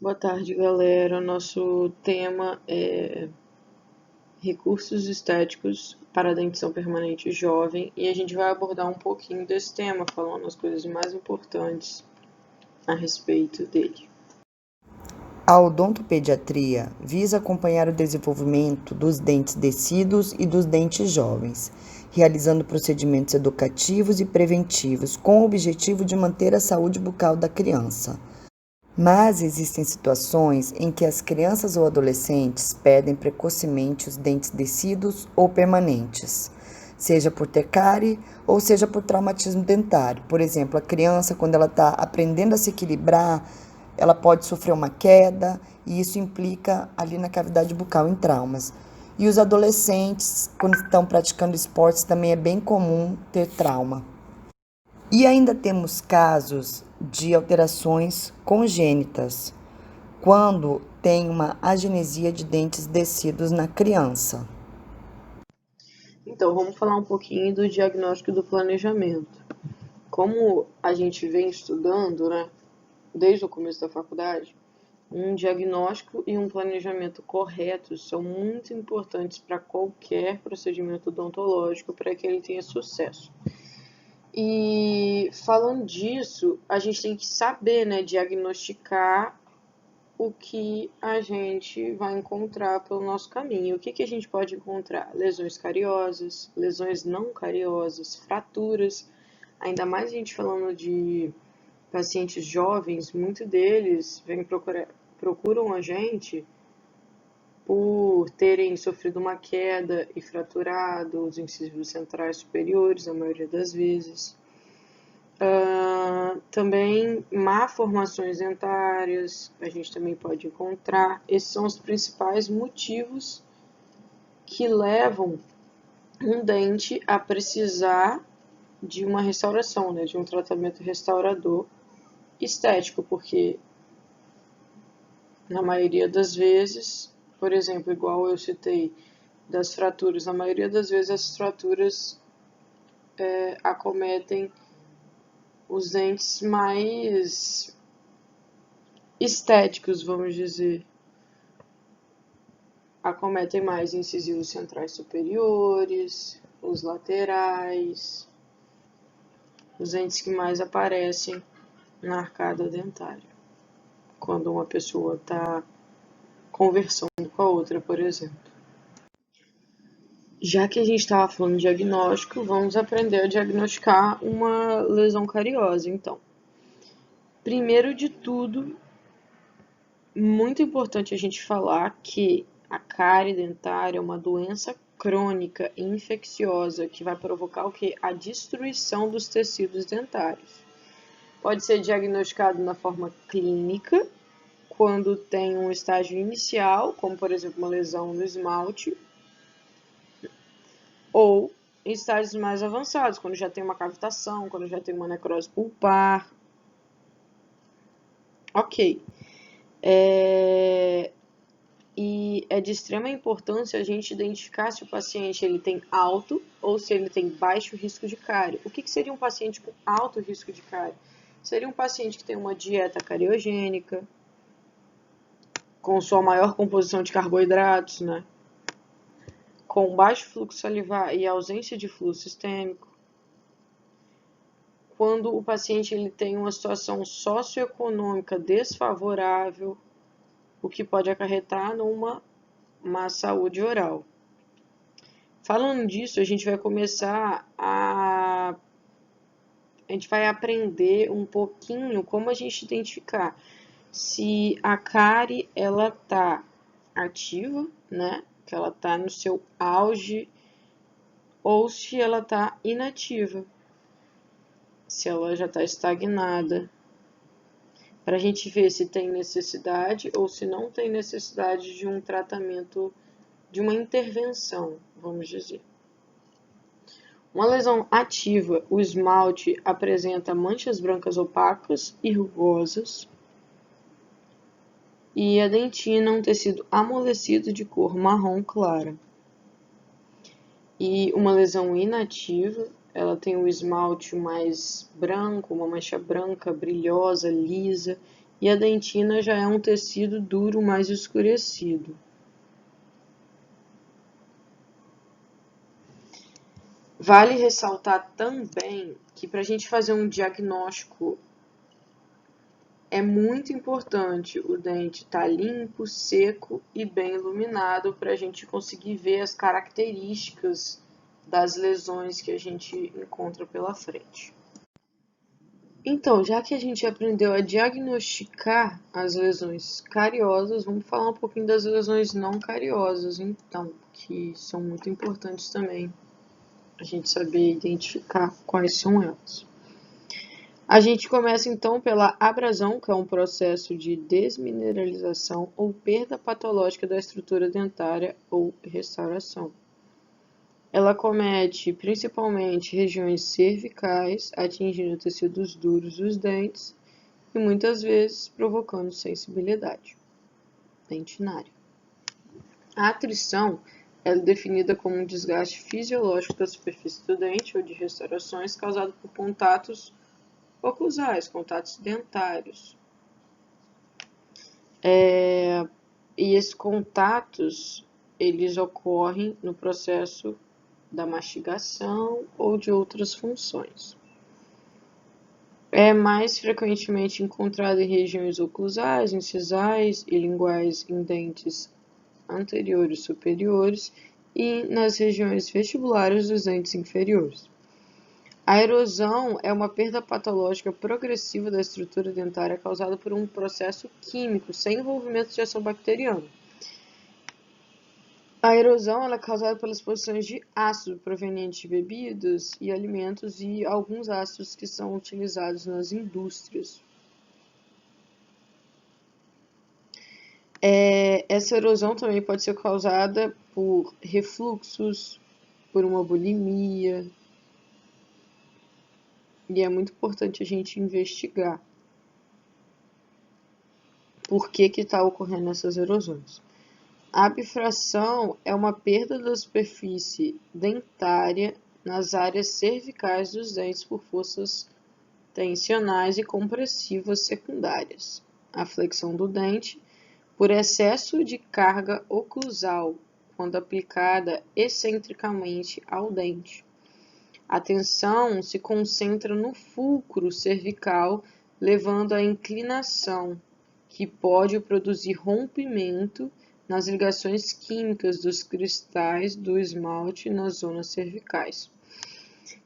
Boa tarde, galera. Nosso tema é recursos estéticos para a dentição permanente jovem e a gente vai abordar um pouquinho desse tema, falando as coisas mais importantes a respeito dele. A odontopediatria visa acompanhar o desenvolvimento dos dentes descidos e dos dentes jovens, realizando procedimentos educativos e preventivos com o objetivo de manter a saúde bucal da criança. Mas existem situações em que as crianças ou adolescentes perdem precocemente os dentes descidos ou permanentes, seja por ter cárie ou seja por traumatismo dentário. Por exemplo, a criança, quando ela está aprendendo a se equilibrar, ela pode sofrer uma queda e isso implica ali na cavidade bucal em traumas. E os adolescentes, quando estão praticando esportes, também é bem comum ter trauma. E ainda temos casos de alterações congênitas, quando tem uma agenesia de dentes descidos na criança. Então, vamos falar um pouquinho do diagnóstico e do planejamento. Como a gente vem estudando, né, desde o começo da faculdade, um diagnóstico e um planejamento corretos são muito importantes para qualquer procedimento odontológico para que ele tenha sucesso. E falando disso, a gente tem que saber, né, diagnosticar o que a gente vai encontrar pelo nosso caminho. O que a gente pode encontrar? Lesões cariosas, lesões não cariosas, fraturas. Ainda mais a gente falando de pacientes jovens, muitos deles procuram a gente por terem sofrido uma queda e fraturado os incisivos centrais superiores, a maioria das vezes. Também malformações dentárias, a gente também pode encontrar. Esses são os principais motivos que levam um dente a precisar de uma restauração, né, de um tratamento restaurador estético, porque na maioria das vezes, por exemplo, igual eu citei das fraturas, na maioria das vezes as fraturas acometem os dentes mais estéticos, vamos dizer. Acometem mais incisivos centrais superiores, os laterais, os dentes que mais aparecem na arcada dentária, quando uma pessoa está conversando com a outra, por exemplo. Já que a gente estava falando de diagnóstico, vamos aprender a diagnosticar uma lesão cariosa, então. Primeiro de tudo, muito importante a gente falar que a cárie dentária é uma doença crônica e infecciosa que vai provocar o quê? A destruição dos tecidos dentários. Pode ser diagnosticado na forma clínica, quando tem um estágio inicial, como por exemplo uma lesão no esmalte, ou em estágios mais avançados, quando já tem uma cavitação, quando já tem uma necrose pulpar. Ok. E é de extrema importância a gente identificar se o paciente ele tem alto ou se ele tem baixo risco de cárie. O que seria um paciente com alto risco de cárie? Seria um paciente que tem uma dieta cariogênica, com sua maior composição de carboidratos, né? Com baixo fluxo salivar e ausência de fluxo sistêmico. Quando o paciente ele tem uma situação socioeconômica desfavorável, o que pode acarretar numa má saúde oral. Falando disso, a gente vai começar a gente vai aprender um pouquinho como a gente identificar se a cárie ela tá ativa, né? Que ela tá no seu auge, ou se ela tá inativa, se ela já está estagnada, para a gente ver se tem necessidade ou se não tem necessidade de um tratamento, de uma intervenção, vamos dizer. Uma lesão ativa, o esmalte apresenta manchas brancas opacas e rugosas, e a dentina um tecido amolecido de cor marrom clara. E uma lesão inativa, ela tem o esmalte mais branco, uma mancha branca, brilhosa, lisa e a dentina já é um tecido duro mais escurecido. Vale ressaltar também que para a gente fazer um diagnóstico é muito importante o dente estar limpo, seco e bem iluminado para a gente conseguir ver as características das lesões que a gente encontra pela frente. Então, já que a gente aprendeu a diagnosticar as lesões cariosas, vamos falar um pouquinho das lesões não cariosas, então, que são muito importantes também a gente saber identificar quais são elas. A gente começa então pela abrasão, que é um processo de desmineralização ou perda patológica da estrutura dentária ou restauração. Ela acomete principalmente regiões cervicais, atingindo tecidos duros dos dentes e muitas vezes provocando sensibilidade dentinária. A atrição é definida como um desgaste fisiológico da superfície do dente ou de restaurações causado por contatos oclusais, contatos dentários. E esses contatos, eles ocorrem no processo da mastigação ou de outras funções. É mais frequentemente encontrado em regiões oclusais, incisais e linguais em dentes anteriores e superiores e nas regiões vestibulares dos dentes inferiores. A erosão é uma perda patológica progressiva da estrutura dentária causada por um processo químico sem envolvimento de ação bacteriana. A erosão é causada pelas exposições de ácido proveniente de bebidas e alimentos e alguns ácidos que são utilizados nas indústrias. Essa erosão também pode ser causada por refluxos, por uma bulimia, e é muito importante a gente investigar por que está ocorrendo essas erosões. A bifração é uma perda da superfície dentária nas áreas cervicais dos dentes por forças tensionais e compressivas secundárias. A flexão do dente por excesso de carga oclusal, quando aplicada excentricamente ao dente. A tensão se concentra no fulcro cervical, levando à inclinação, que pode produzir rompimento nas ligações químicas dos cristais do esmalte nas zonas cervicais.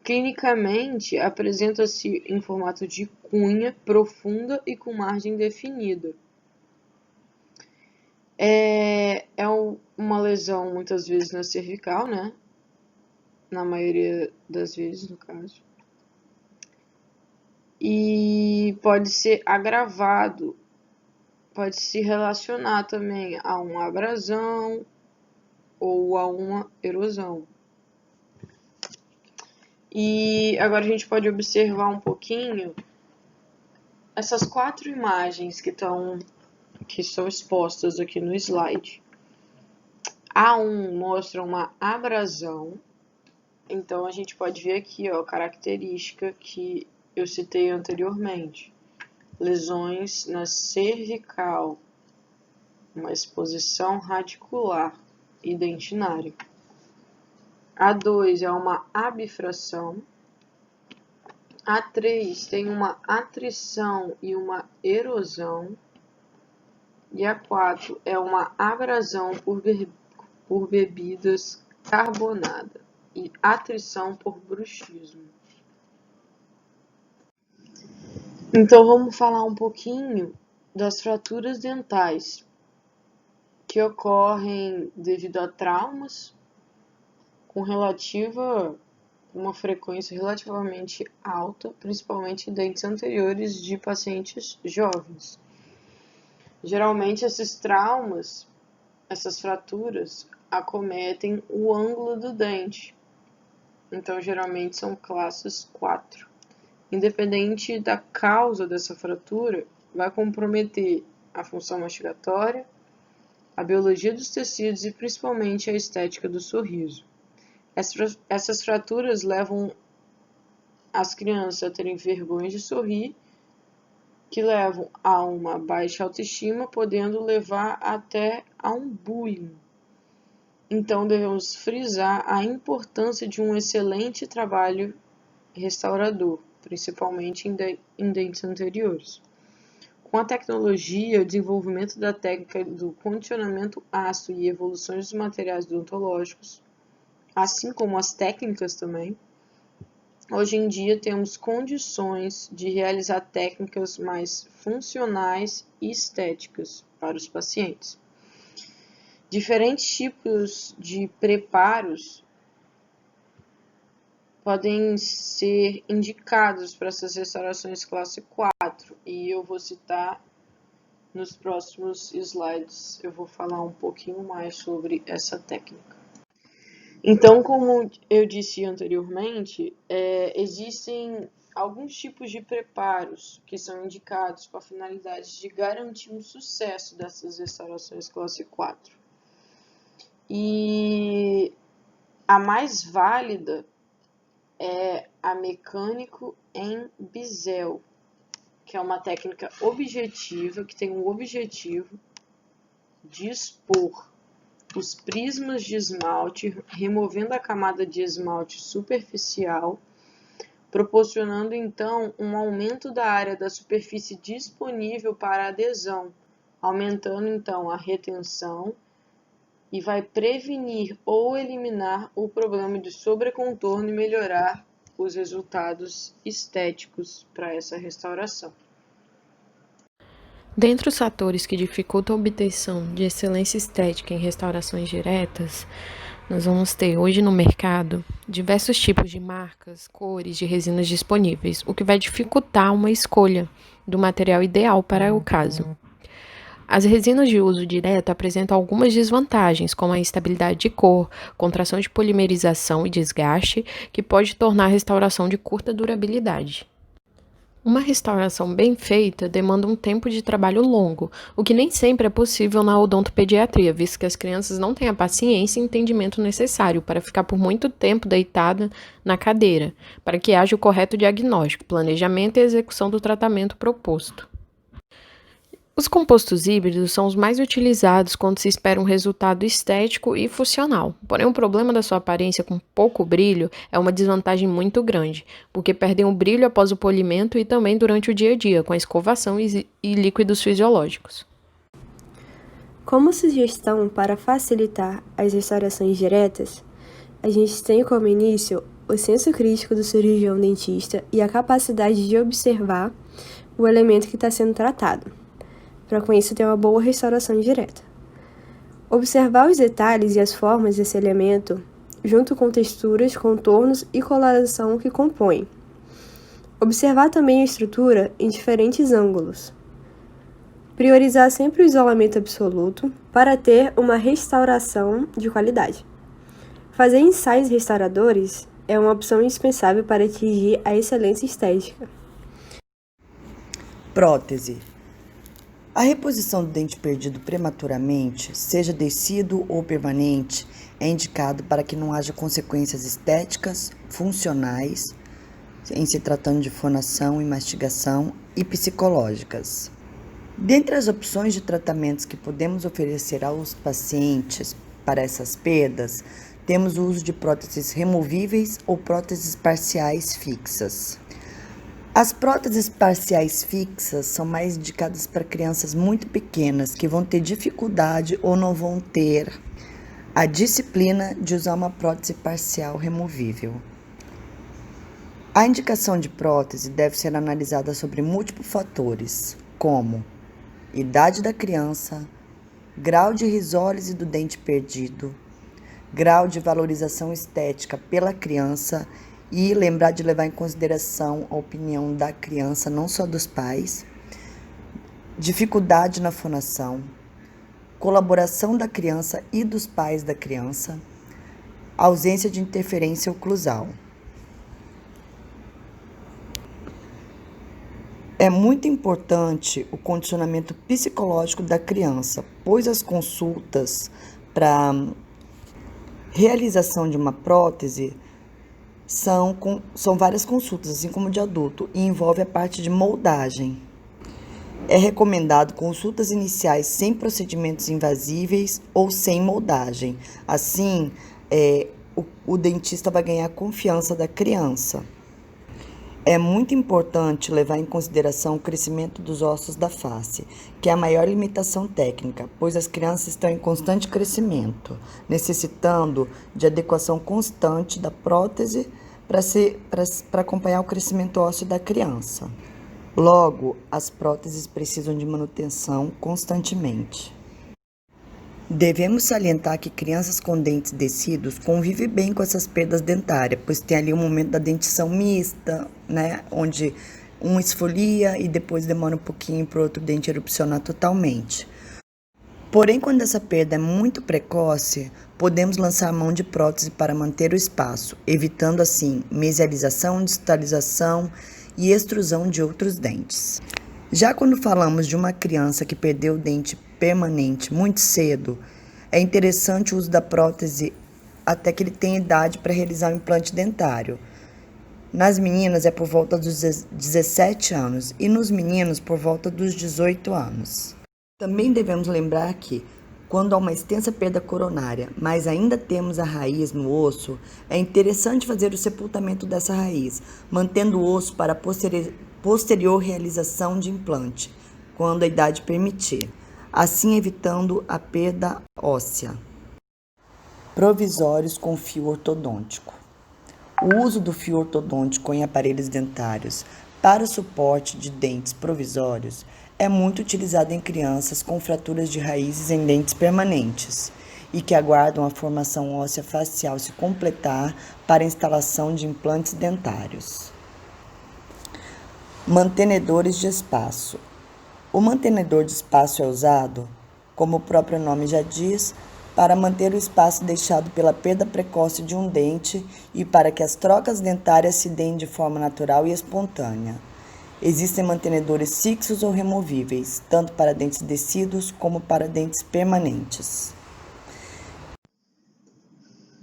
Clinicamente, apresenta-se em formato de cunha profunda e com margem definida. É uma lesão muitas vezes na cervical, né? Na maioria das vezes, no caso. E pode ser agravado, pode se relacionar também a uma abrasão ou a uma erosão. E agora a gente pode observar um pouquinho essas 4 imagens que são expostas aqui no slide. A1 mostra uma abrasão, então a gente pode ver aqui, ó, a característica que eu citei anteriormente. Lesões na cervical, uma exposição radicular e dentinária. A2 é uma abifração. A3 tem uma atrição e uma erosão. E A4 é uma abrasão por bebidas carbonadas e atrição por bruxismo. Então vamos falar um pouquinho das fraturas dentais que ocorrem devido a traumas com uma frequência relativamente alta, principalmente em dentes anteriores de pacientes jovens. Geralmente esses traumas, essas fraturas, acometem o ângulo do dente. Então geralmente são classes 4. Independente da causa dessa fratura, vai comprometer a função mastigatória, a biologia dos tecidos e principalmente a estética do sorriso. Essas fraturas levam as crianças a terem vergonha de sorrir que levam a uma baixa autoestima, podendo levar até a um bullying. Então, devemos frisar a importância de um excelente trabalho restaurador, principalmente em dentes anteriores. Com a tecnologia, o desenvolvimento da técnica do condicionamento ácido e evoluções dos materiais odontológicos, assim como as técnicas também, hoje em dia temos condições de realizar técnicas mais funcionais e estéticas para os pacientes. Diferentes tipos de preparos podem ser indicados para essas restaurações classe 4, e eu vou citar nos próximos slides, eu vou falar um pouquinho mais sobre essa técnica. Então, como eu disse anteriormente, existem alguns tipos de preparos que são indicados com a finalidade de garantir um sucesso dessas restaurações classe 4. E a mais válida é a mecânico em bisel, que é uma técnica objetiva, que tem o objetivo de expor os prismas de esmalte, removendo a camada de esmalte superficial, proporcionando então um aumento da área da superfície disponível para adesão, aumentando então a retenção e vai prevenir ou eliminar o problema de sobrecontorno e melhorar os resultados estéticos para essa restauração. Dentre os fatores que dificultam a obtenção de excelência estética em restaurações diretas, nós vamos ter hoje no mercado diversos tipos de marcas, cores de resinas disponíveis, o que vai dificultar uma escolha do material ideal para o caso. As resinas de uso direto apresentam algumas desvantagens, como a instabilidade de cor, contração de polimerização e desgaste, que pode tornar a restauração de curta durabilidade. Uma restauração bem feita demanda um tempo de trabalho longo, o que nem sempre é possível na odontopediatria, visto que as crianças não têm a paciência e entendimento necessário para ficar por muito tempo deitada na cadeira, para que haja o correto diagnóstico, planejamento e execução do tratamento proposto. Os compostos híbridos são os mais utilizados quando se espera um resultado estético e funcional. Porém, o problema da sua aparência com pouco brilho é uma desvantagem muito grande, porque perdem o brilho após o polimento e também durante o dia a dia, com a escovação e líquidos fisiológicos. Como sugestão para facilitar as restaurações diretas, a gente tem como início o senso crítico do cirurgião dentista e a capacidade de observar o elemento que está sendo tratado, para com isso ter uma boa restauração direta. Observar os detalhes e as formas desse elemento, junto com texturas, contornos e coloração que compõem. Observar também a estrutura em diferentes ângulos. Priorizar sempre o isolamento absoluto para ter uma restauração de qualidade. Fazer ensaios restauradores é uma opção indispensável para atingir a excelência estética. Prótese. A reposição do dente perdido prematuramente, seja tecido ou permanente, é indicado para que não haja consequências estéticas, funcionais, em se tratando de fonação e mastigação, e psicológicas. Dentre as opções de tratamentos que podemos oferecer aos pacientes para essas perdas, temos o uso de próteses removíveis ou próteses parciais fixas. As próteses parciais fixas são mais indicadas para crianças muito pequenas que vão ter dificuldade ou não vão ter a disciplina de usar uma prótese parcial removível. A indicação de prótese deve ser analisada sobre múltiplos fatores, como idade da criança, grau de risólise do dente perdido, grau de valorização estética pela criança e lembrar de levar em consideração a opinião da criança, não só dos pais, dificuldade na fonação, colaboração da criança e dos pais da criança, ausência de interferência oclusal. É muito importante o condicionamento psicológico da criança, pois as consultas para realização de uma prótese são várias consultas, assim como de adulto, e envolve a parte de moldagem. É recomendado consultas iniciais sem procedimentos invasíveis ou sem moldagem. Assim, o dentista vai ganhar a confiança da criança. É muito importante levar em consideração o crescimento dos ossos da face, que é a maior limitação técnica, pois as crianças estão em constante crescimento, necessitando de adequação constante da prótese para acompanhar o crescimento ósseo da criança. Logo, as próteses precisam de manutenção constantemente. Devemos salientar que crianças com dentes descidos convivem bem com essas perdas dentárias, pois tem ali um momento da dentição mista, né, onde um esfolia e depois demora um pouquinho para o outro dente erupcionar totalmente. Porém, quando essa perda é muito precoce, podemos lançar mão de prótese para manter o espaço, evitando assim mesialização, distalização e extrusão de outros dentes. Já quando falamos de uma criança que perdeu o dente permanente muito cedo, é interessante o uso da prótese até que ele tenha idade para realizar o implante dentário. Nas meninas é por volta dos 17 anos e nos meninos por volta dos 18 anos. Também devemos lembrar que, quando há uma extensa perda coronária, mas ainda temos a raiz no osso, é interessante fazer o sepultamento dessa raiz, mantendo o osso para a posterior realização de implante, quando a idade permitir, assim evitando a perda óssea. Provisórios com fio ortodôntico. O uso do fio ortodôntico em aparelhos dentários para o suporte de dentes provisórios é muito utilizado em crianças com fraturas de raízes em dentes permanentes e que aguardam a formação óssea facial se completar para a instalação de implantes dentários. Mantenedores de espaço. O mantenedor de espaço é usado, como o próprio nome já diz, para manter o espaço deixado pela perda precoce de um dente e para que as trocas dentárias se deem de forma natural e espontânea. Existem mantenedores fixos ou removíveis, tanto para dentes descidos como para dentes permanentes.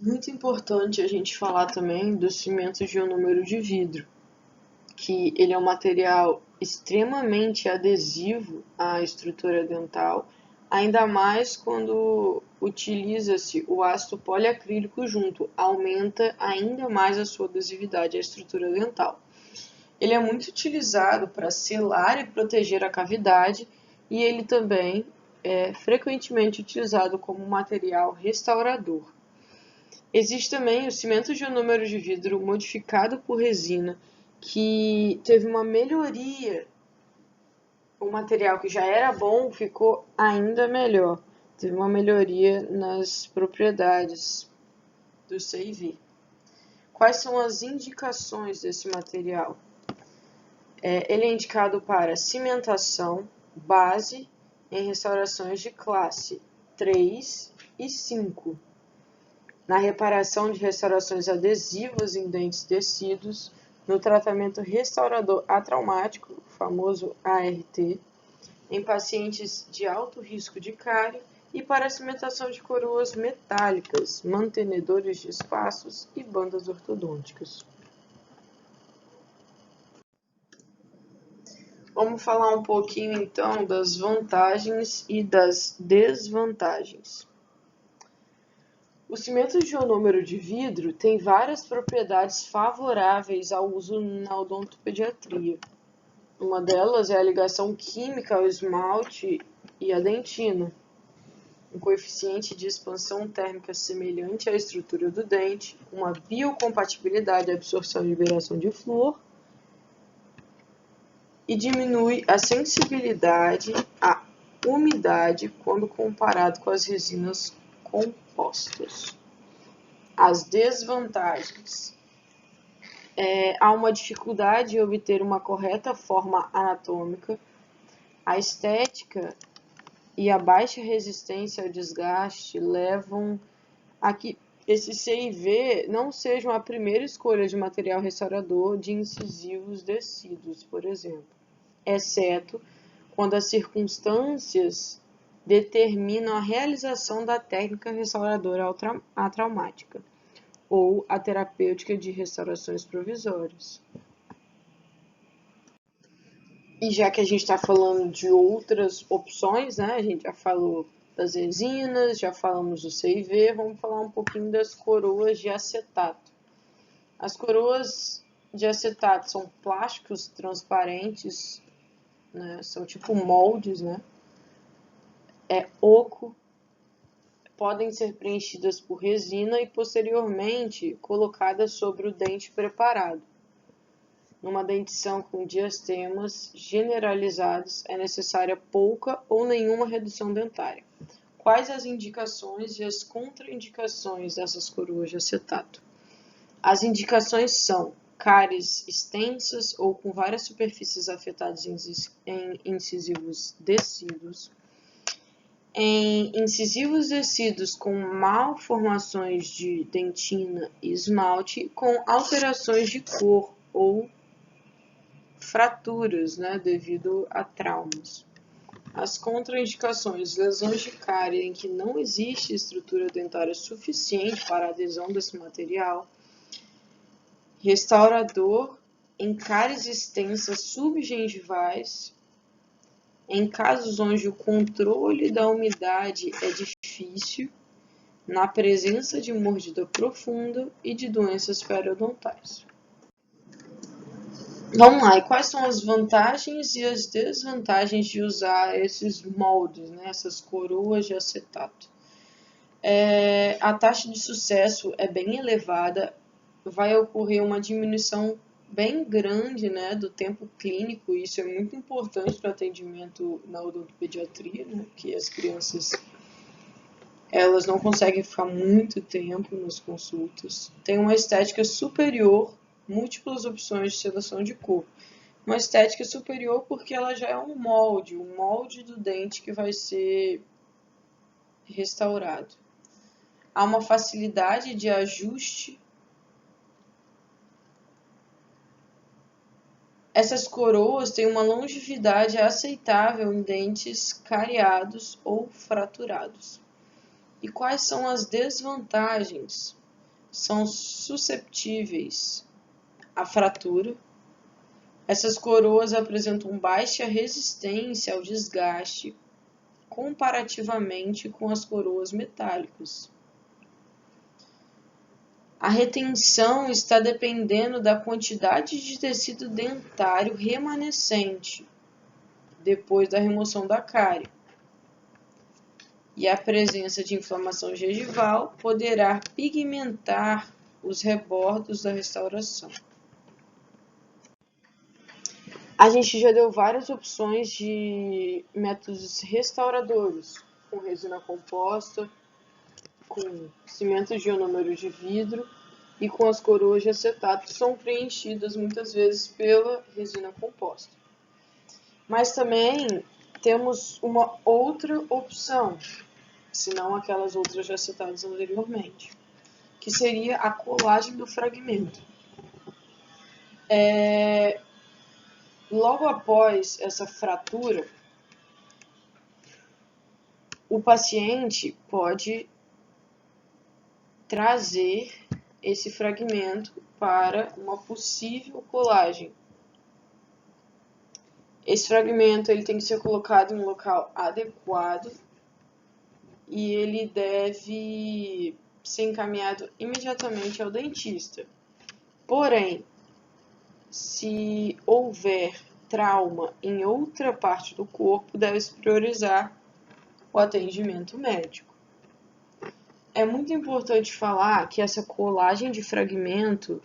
Muito importante a gente falar também do cimento de ionômero de vidro, que ele é um material extremamente adesivo à estrutura dental, ainda mais quando utiliza-se o ácido poliacrílico junto, aumenta ainda mais a sua adesividade à estrutura dental. Ele é muito utilizado para selar e proteger a cavidade e ele também é frequentemente utilizado como material restaurador. Existe também o cimento de ionômero de vidro modificado por resina, que teve uma melhoria. O material que já era bom ficou ainda melhor. Teve uma melhoria nas propriedades do CIV. Quais são as indicações desse material? Ele é indicado para cimentação base em restaurações de classe 3 e 5, na reparação de restaurações adesivas em dentes descidos, no tratamento restaurador atraumático, famoso ART, em pacientes de alto risco de cárie e para a cimentação de coroas metálicas, mantenedores de espaços e bandas ortodônticas. Vamos falar um pouquinho então das vantagens e das desvantagens. O cimento de ionômero de vidro tem várias propriedades favoráveis ao uso na odontopediatria. Uma delas é a ligação química ao esmalte e à dentina, um coeficiente de expansão térmica semelhante à estrutura do dente, uma biocompatibilidade, absorção e liberação de flúor, e diminui a sensibilidade à umidade quando comparado com as resinas compostas. As desvantagens. Há uma dificuldade em obter uma correta forma anatômica, a estética e a baixa resistência ao desgaste levam a que esse CIV não seja a primeira escolha de material restaurador de incisivos descidos, por exemplo, exceto quando as circunstâncias determinam a realização da técnica restauradora atraumática ou a terapêutica de restaurações provisórias. E já que a gente está falando de outras opções, né? A gente já falou das resinas, já falamos do CIV, vamos falar um pouquinho das coroas de acetato. As coroas de acetato são plásticos transparentes, né? São tipo moldes, né? É oco, podem ser preenchidas por resina e posteriormente colocadas sobre o dente preparado. Numa dentição com diastemas generalizados, é necessária pouca ou nenhuma redução dentária. Quais as indicações e as contraindicações dessas coroas de acetato? As indicações são cáries extensas ou com várias superfícies afetadas em incisivos descidos, em incisivos descidos com malformações de dentina e esmalte, com alterações de cor ou fraturas, né, devido a traumas. As contraindicações: lesões de cárie em que não existe estrutura dentária suficiente para a adesão desse material, restaurador em cáries extensas subgengivais, em casos onde o controle da umidade é difícil, na presença de mordida profunda e de doenças periodontais. Vamos lá, e quais são as vantagens e as desvantagens de usar esses moldes, né, essas coroas de acetato? A taxa de sucesso é bem elevada, vai ocorrer uma diminuição bem grande, né, do tempo clínico, e isso é muito importante para o atendimento na odontopediatria, né, porque as crianças elas não conseguem ficar muito tempo nas consultas. Tem uma estética superior, múltiplas opções de sedação de cor. Uma estética superior porque ela já é um molde, o molde do dente que vai ser restaurado. Há uma facilidade de ajuste. Essas coroas têm uma longevidade aceitável em dentes cariados ou fraturados. E quais são as desvantagens? São susceptíveis à fratura. Essas coroas apresentam baixa resistência ao desgaste comparativamente com as coroas metálicas. A retenção está dependendo da quantidade de tecido dentário remanescente depois da remoção da cárie. E a presença de inflamação gengival poderá pigmentar os rebordos da restauração. A gente já deu várias opções de métodos restauradores, com resina composta, com cimento de ionômero de vidro e com as coroas de acetato, que são preenchidas muitas vezes pela resina composta. Mas também temos uma outra opção, se não aquelas outras já citadas anteriormente, que seria a colagem do fragmento. Logo após essa fratura, o paciente pode trazer esse fragmento para uma possível colagem. Esse fragmento ele tem que ser colocado em um local adequado e ele deve ser encaminhado imediatamente ao dentista. Porém, se houver trauma em outra parte do corpo, deve-se priorizar o atendimento médico. É muito importante falar que essa colagem de fragmento,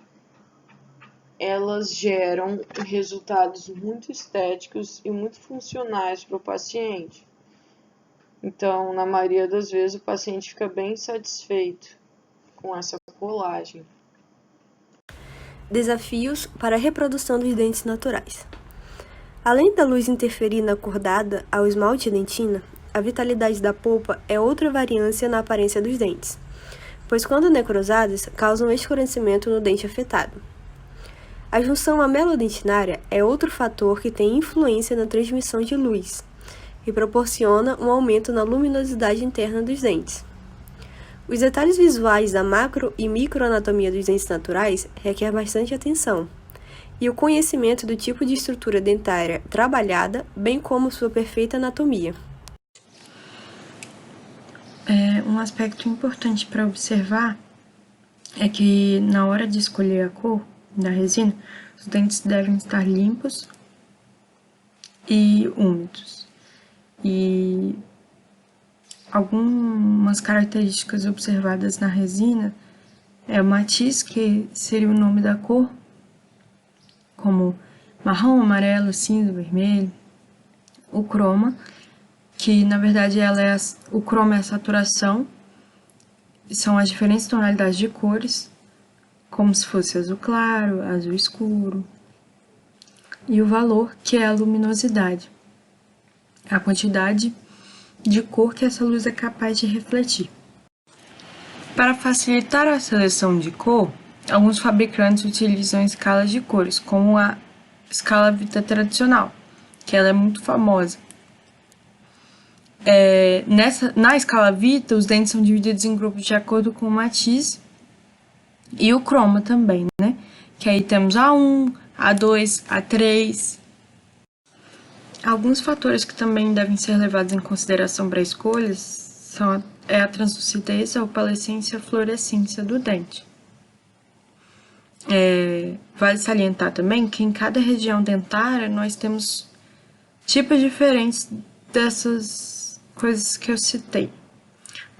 elas geram resultados muito estéticos e muito funcionais para o paciente. Então, na maioria das vezes, o paciente fica bem satisfeito com essa colagem. Desafios para a reprodução dos dentes naturais. Além da luz interferir na cor dada ao esmalte e dentina, a vitalidade da polpa é outra variância na aparência dos dentes, pois quando necrosadas, causam escurecimento no dente afetado. A junção amelodentinária é outro fator que tem influência na transmissão de luz e proporciona um aumento na luminosidade interna dos dentes. Os detalhes visuais da macro e microanatomia dos dentes naturais requer bastante atenção, e o conhecimento do tipo de estrutura dentária trabalhada, bem como sua perfeita anatomia. Um aspecto importante para observar é que na hora de escolher a cor da resina, os dentes devem estar limpos e úmidos. E algumas características observadas na resina é o matiz, que seria o nome da cor, como marrom, amarelo, cinza, vermelho. O croma, que na verdade o croma é a saturação, são as diferentes tonalidades de cores, como se fosse azul claro, azul escuro. E o valor, que é a luminosidade, a quantidade de cor que essa luz é capaz de refletir. Para facilitar a seleção de cor, alguns fabricantes utilizam escalas de cores, como a escala Vita tradicional, que ela é muito famosa. Na escala Vita, os dentes são divididos em grupos de acordo com o matiz e o croma também, né? Que aí temos A1, A2, A3. Alguns fatores que também devem ser levados em consideração para escolhas são a translucidez, a opalescência e a fluorescência do dente. Vale salientar também que em cada região dentária nós temos tipos diferentes dessas coisas que eu citei.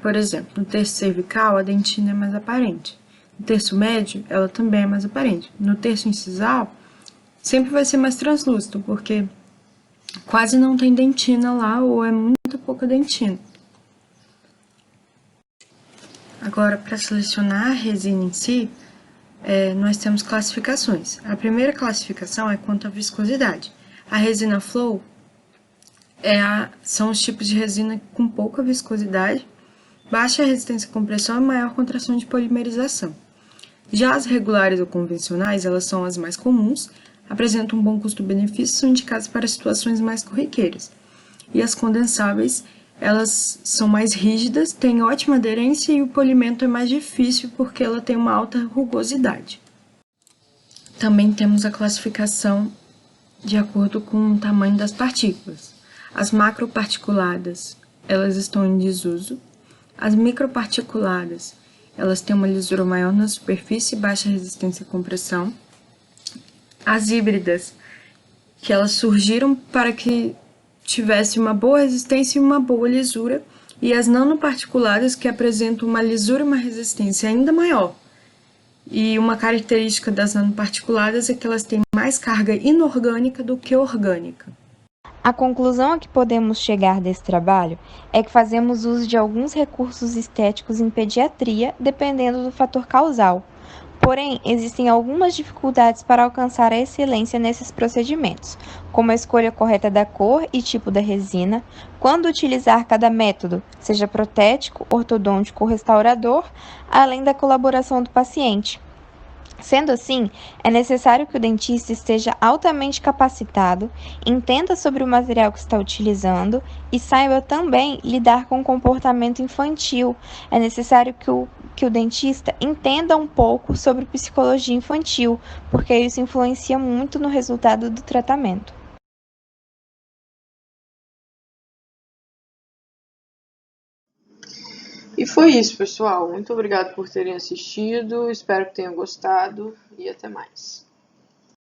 Por exemplo, no terço cervical, a dentina é mais aparente. No terço médio, ela também é mais aparente. No terço incisal, sempre vai ser mais translúcido, porque quase não tem dentina lá, ou é muito pouca dentina. Agora, para selecionar a resina em si, nós temos classificações. A primeira classificação é quanto à viscosidade. A resina flow são os tipos de resina com pouca viscosidade, baixa resistência à compressão e maior contração de polimerização. Já as regulares ou convencionais, elas são as mais comuns, apresentam um bom custo-benefício e são indicadas para situações mais corriqueiras. E as condensáveis, elas são mais rígidas, têm ótima aderência e o polimento é mais difícil porque ela tem uma alta rugosidade. Também temos a classificação de acordo com o tamanho das partículas. As macroparticuladas, elas estão em desuso. As microparticuladas, elas têm uma lisura maior na superfície e baixa resistência à compressão. As híbridas, que elas surgiram para que tivesse uma boa resistência e uma boa lisura, e as nanoparticuladas, que apresentam uma lisura e uma resistência ainda maior. E uma característica das nanoparticuladas é que elas têm mais carga inorgânica do que orgânica. A conclusão a que podemos chegar desse trabalho é que fazemos uso de alguns recursos estéticos em pediatria, dependendo do fator causal. Porém, existem algumas dificuldades para alcançar a excelência nesses procedimentos, como a escolha correta da cor e tipo da resina, quando utilizar cada método, seja protético, ortodôntico ou restaurador, além da colaboração do paciente. Sendo assim, é necessário que o dentista esteja altamente capacitado, entenda sobre o material que está utilizando e saiba também lidar com o comportamento infantil. É necessário que o dentista entenda um pouco sobre psicologia infantil, porque isso influencia muito no resultado do tratamento. E foi isso, pessoal. Muito obrigado por terem assistido. Espero que tenham gostado e até mais.